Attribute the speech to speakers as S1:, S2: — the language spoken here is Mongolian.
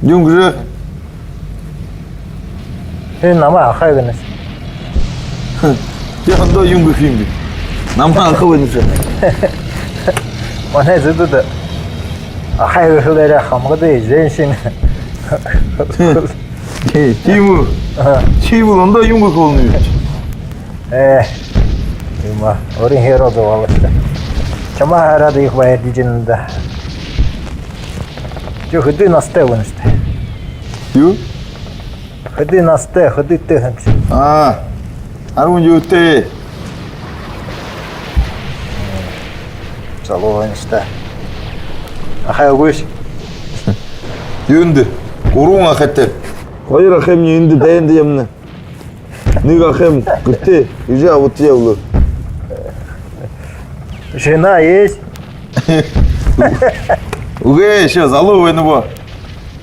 S1: Юнгжи.
S2: Нама хайвенес.
S1: Я ando юнгы химби. Нама ахвенес.
S2: Мане зыдыды. Хайвенес хамгады женщина.
S1: Тиму. Тиму ando юнгы холнуй.
S2: Има орин хероды валышты. Чама арады их бая дижинда. Чё ходы на стевенсте.
S1: Ю?
S2: Ходы на сте, ходы ты.
S1: Арун юте.
S2: Салованишта. Хайвыш.
S1: Юнды. Урун ахатте. Хайр ахем юнды даянды ямны. Ник ахем кытте. Уже вот явлы.
S2: Жена есть?
S1: Уге, сейчас, алло, вы на